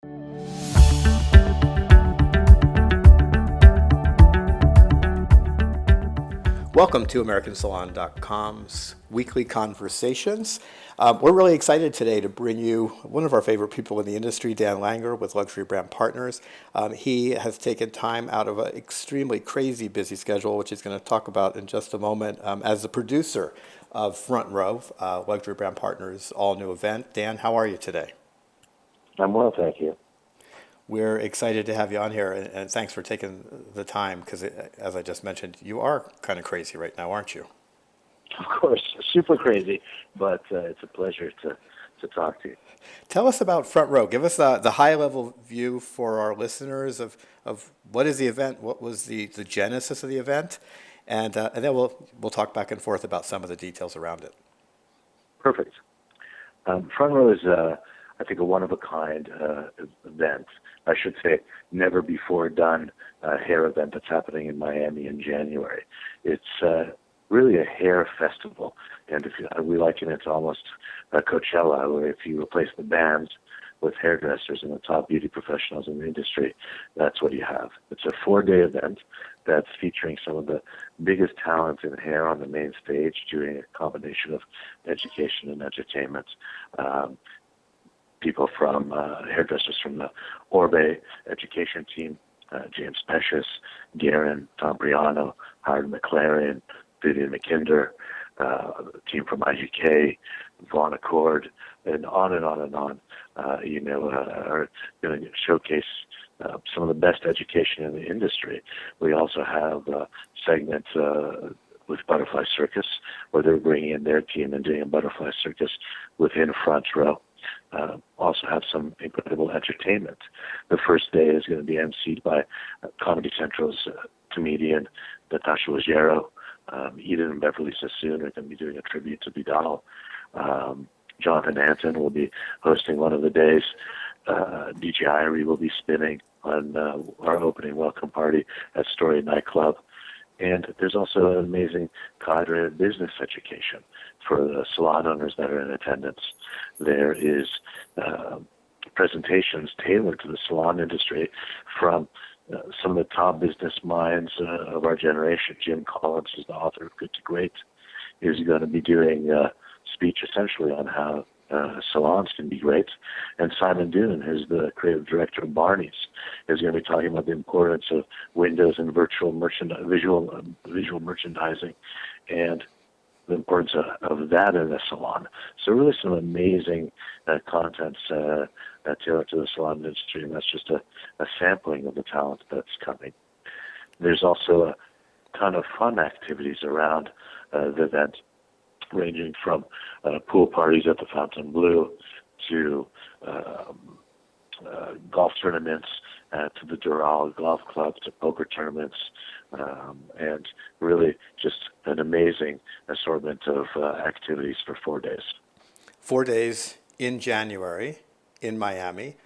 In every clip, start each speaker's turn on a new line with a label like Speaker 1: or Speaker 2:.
Speaker 1: Welcome to AmericanSalon.com's weekly conversations. We're really excited today to bring you one of our favorite people in the industry, Dan Langer with Luxury Brand Partners. He has taken time out of an extremely crazy busy schedule, which he's going to talk about in just a moment, as the producer of Front Row, Luxury Brand Partners' all-new event. Dan, how are you today?
Speaker 2: I'm well, thank you.
Speaker 1: We're excited to have you on here, and thanks for taking the time, because as I just mentioned, you are kind of crazy right now, aren't you?
Speaker 2: Of course, super crazy, but it's a pleasure to talk to you.
Speaker 1: Tell us about Front Row. Give us the high-level view for our listeners of what is the event, what was the genesis of the event, and then we'll talk back and forth about some of the details around it.
Speaker 2: Perfect. Front Row is, I think, a one-of-a-kind event. I should say, never before done hair event that's happening in Miami in January. It's really a hair festival, and we liken it to almost Coachella, where if you replace the bands with hairdressers and the top beauty professionals in the industry, that's what you have. It's a 4-day event that's featuring some of the biggest talents in hair on the main stage, doing a combination of education and entertainment. People from hairdressers from the Oribe Education Team, James Pecious, Garren, Thom Priano, McLaren, Vivienne Mackinder, team from IUK, Vaughn Acord, and on and on and on. Are going to showcase some of the best education in the industry. We also have segments with Butterfly Circus, where they're bringing in their team and doing a Butterfly Circus within Front Row. Also have some incredible entertainment. The first day is going to be emceed by Comedy Central's comedian Natasha Leggero. Eden and Beverly Sassoon are going to be doing a tribute to Vidal. Jonathan Anton will be hosting one of the days. DJ Irie will be spinning on our opening welcome party at Story Nightclub. And there's also an amazing cadre of business education for the salon owners that are in attendance. There is presentations tailored to the salon industry from some of the top business minds of our generation. Jim Collins is the author of Good to Great. He's going to be doing a speech essentially on how salons can be great. And Simon Doonan, who's the creative director of Barney's, is going to be talking about the importance of windows and visual merchandising, and the importance of that in a salon. So really some amazing contents tailored to the salon industry, and that's just a sampling of the talent that's coming. There's also a ton of fun activities around the event, ranging from pool parties at the Fontainebleau to golf tournaments, to the Doral Golf Club, to poker tournaments, and really just an amazing assortment of activities for 4 days.
Speaker 1: 4 days in January in Miami.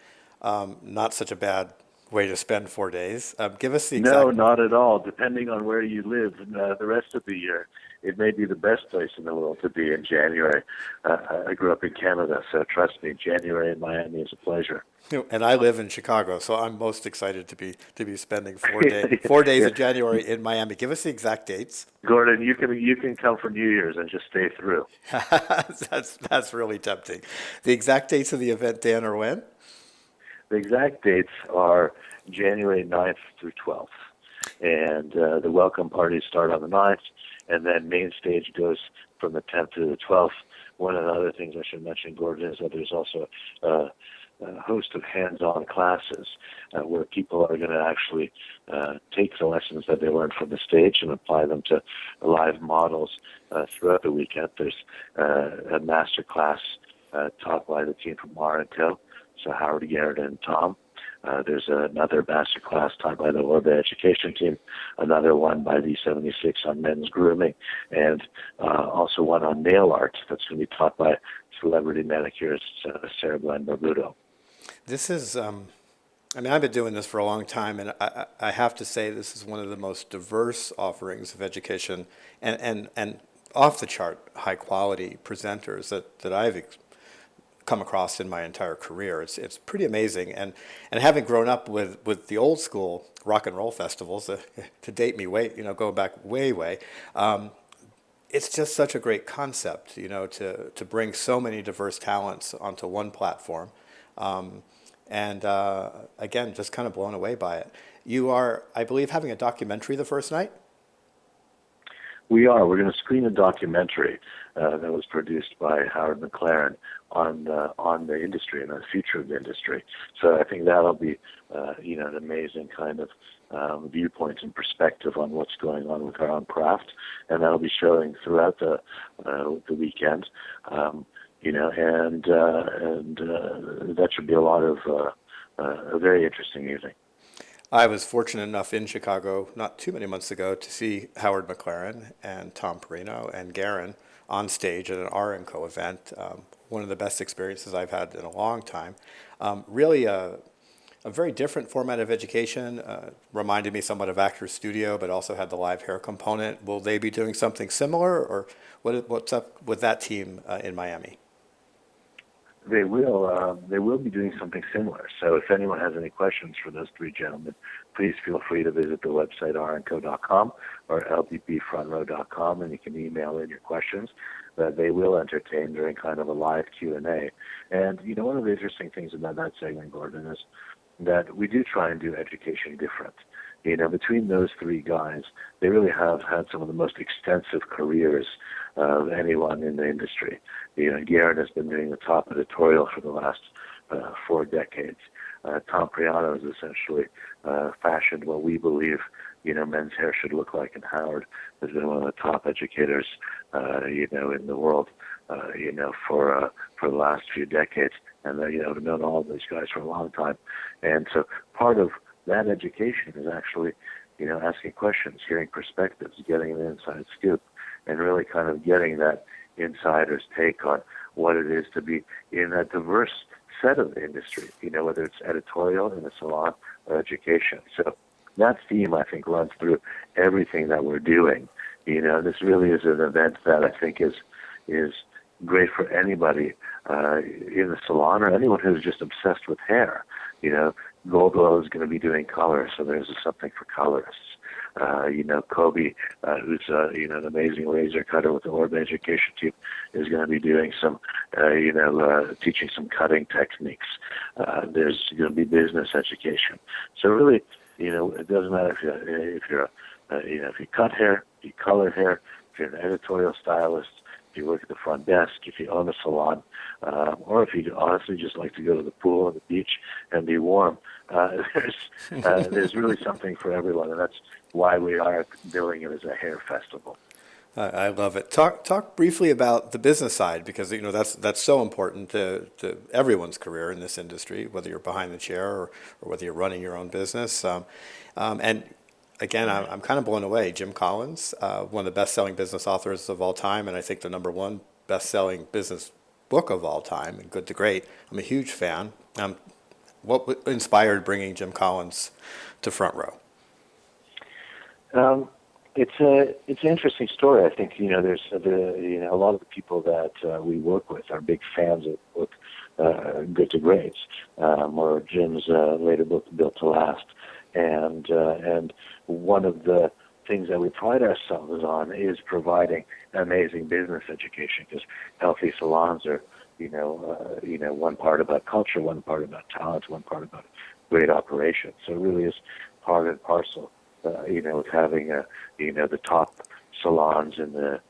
Speaker 1: Not such a bad way to spend 4 days. Give us the exact...
Speaker 2: No, not at all. Depending on where you live, the rest of the year, it may be the best place in the world to be in January. I grew up in Canada, so trust me, January in Miami is a pleasure.
Speaker 1: And I live in Chicago, so I'm most excited to be spending 4 days of January in Miami. Give us the exact dates.
Speaker 2: Gordon, you can come for New Year's and just stay through.
Speaker 1: That's really tempting. The exact dates of the event, Dan, are when?
Speaker 2: The exact dates are January 9th through 12th. And the welcome parties start on the 9th, and then main stage goes from the 10th to the 12th. One of the other things I should mention, Gordon, is that there's also a host of hands-on classes where people are going to actually take the lessons that they learned from the stage and apply them to live models throughout the weekend. There's a master class taught by the team from R+Co, so Howard, Garren, and Tom. There's another master class taught by the Oribe Education Team, another one by the 76 on men's grooming, and also one on nail art that's going to be taught by celebrity manicurist Sarah Glenn Barbudo.
Speaker 1: This is, I've been doing this for a long time, and I have to say this is one of the most diverse offerings of education and off-the-chart high-quality presenters that I've come across in my entire career. It's pretty amazing, and having grown up with the old school rock and roll festivals, to date me going back way. It's just such a great concept, to bring so many diverse talents onto one platform. And again, just kind of blown away by it. You are, I believe, having a documentary the first night?
Speaker 2: We are. We're going to screen a documentary that was produced by Howard McLaren on the industry and the future of the industry. So I think that'll be, an amazing kind of viewpoint and perspective on what's going on with our own craft, and that'll be showing throughout the weekend. And that should be a lot of a very interesting evening.
Speaker 1: I was fortunate enough in Chicago not too many months ago to see Howard McLaren and Thom Priano and Garren on stage at an R+Co event. One of the best experiences I've had in a long time. Really a very different format of education. Reminded me somewhat of Actors Studio, but also had the live hair component. Will they be doing something similar, or what's up with that team in Miami?
Speaker 2: They will. They will be doing something similar. So if anyone has any questions for those three gentlemen, please feel free to visit the website rnco.com or lppfrontrow.com, and you can email in your questions that they will entertain during kind of a live Q&A. And, one of the interesting things about that segment, Gordon, is that we do try and do education different. Between those three guys, they really have had some of the most extensive careers of anyone in the industry. Garren has been doing the top editorial for the last 4 decades. Thom Priano has essentially fashioned what we believe, men's hair should look like, and Howard has been one of the top educators, in the world, for the last few decades. And, I've known all of these guys for a long time. And so part of that education is actually, asking questions, hearing perspectives, getting an inside scoop, and really kind of getting that insider's take on what it is to be in a diverse set of the industry, whether it's editorial, in the salon, or education. So that theme, I think, runs through everything that we're doing. This really is an event that I think is great for anybody in the salon, or anyone who's just obsessed with hair. Goldwell is going to be doing color, so there's something for colorists. Kobe, who's an amazing laser cutter with the Oribe Education Team, is going to be doing some, teaching some cutting techniques. There's going to be business education. So really, it doesn't matter if you cut hair, if you color hair, if you're an editorial stylist, if you work at the front desk, if you own a salon, or if you honestly just like to go to the pool or the beach and be warm. There's really something for everyone, and that's why we are billing it as a hair festival.
Speaker 1: I love it. Talk briefly about the business side, because that's so important to everyone's career in this industry, whether you're behind the chair or whether you're running your own business. And again, I'm kind of blown away. Jim Collins, one of the best-selling business authors of all time, and I think the #1 best-selling business book of all time, and Good to Great. I'm a huge fan. What inspired bringing Jim Collins to Front Row?
Speaker 2: It's an interesting story. I think there's a lot of the people that we work with are big fans of the book Good to Great, or Jim's later book Built to Last, and one of the things that we pride ourselves on is providing amazing business education, because healthy salons are one part about culture, one part about talent, one part about great operations. So it really is part and parcel, with having the top salons in the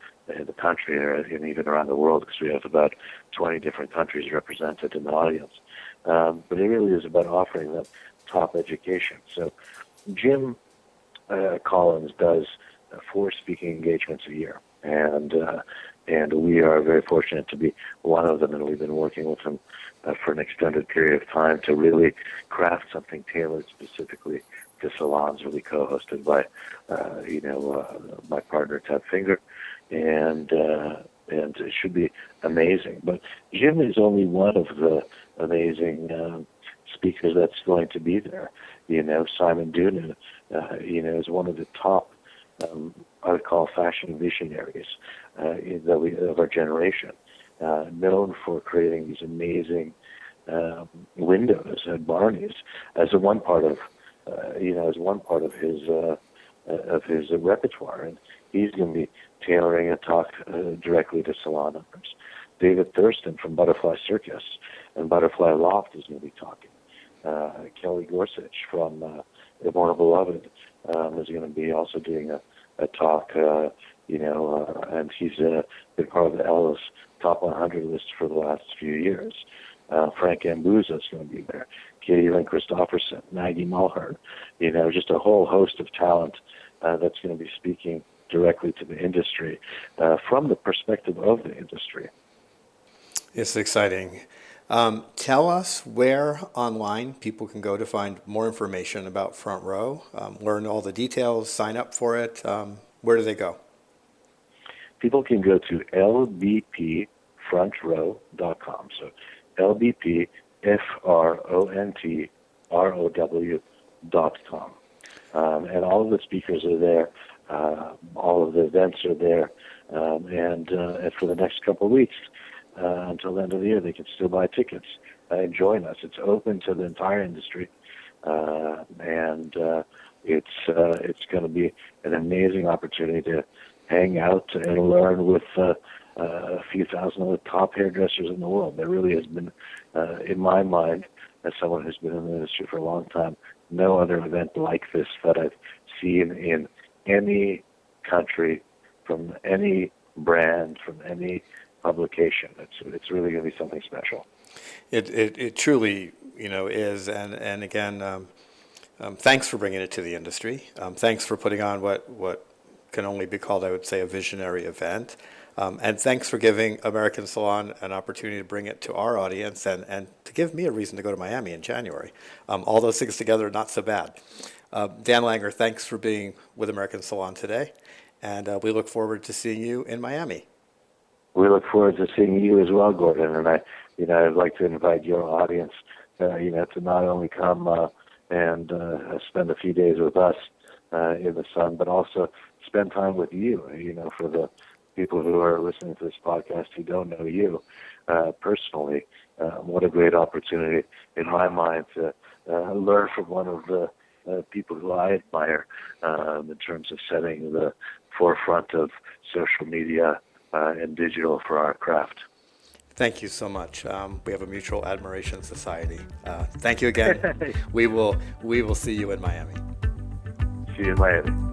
Speaker 2: country, and even around the world, because we have about 20 different countries represented in the audience. But it really is about offering them top education. So Jim Collins does 4 speaking engagements a year, and we are very fortunate to be one of them, and we've been working with him for an extended period of time to really craft something tailored specifically to salons, really co-hosted by my partner Ted Finger, and it should be amazing. But Jim is only one of the amazing speakers that's going to be there. Simon Doonan, is one of the top, I would call, fashion visionaries of our generation. known for creating these amazing windows at Barney's as one part of his repertoire, and he's going to be tailoring a talk directly to salon owners. David Thurston from Butterfly Circus and Butterfly Loft is going to be talking. Kelly Gorsuch from Immortal Beloved is going to be also doing a talk, and he's been part of the Ella's Top 100 list for the last few years. Frank Ambuza is going to be there. Katie Lynn Christopherson, Maggie Mulhern, just a whole host of talent that's going to be speaking directly to the industry from the perspective of the industry.
Speaker 1: It's exciting. Tell us where online people can go to find more information about Front Row, learn all the details, sign up for it. Where do they go?
Speaker 2: People can go to lbpfrontrow.com. So lbpfrontrow.com. And all of the speakers are there. All of the events are there. And for the next couple of weeks, until the end of the year, they can still buy tickets and join us. It's open to the entire industry. And it's going to be an amazing opportunity to hang out and learn with a few thousand of the top hairdressers in the world. There really has been, in my mind, as someone who's been in the industry for a long time, no other event like this that I've seen in any country, from any brand, from any publication. It's really going to be something special.
Speaker 1: It truly is, and again, thanks for bringing it to the industry. Thanks for putting on what can only be called, I would say, a visionary event. And thanks for giving American Salon an opportunity to bring it to our audience and to give me a reason to go to Miami in January. All those things together are not so bad. Dan Langer, thanks for being with American Salon today, and we look forward to seeing you in Miami.
Speaker 2: We look forward to seeing you as well, Gordon. And I'd like to invite your audience, to not only come and spend a few days with us in the sun, but also spend time with you. For the people who are listening to this podcast who don't know you personally, what a great opportunity, in my mind, to learn from one of the people who I admire in terms of setting the forefront of social media and digital for our craft.
Speaker 1: Thank you so much. We have a mutual admiration society. Thank you again. We will see you in Miami.
Speaker 2: See you in Miami.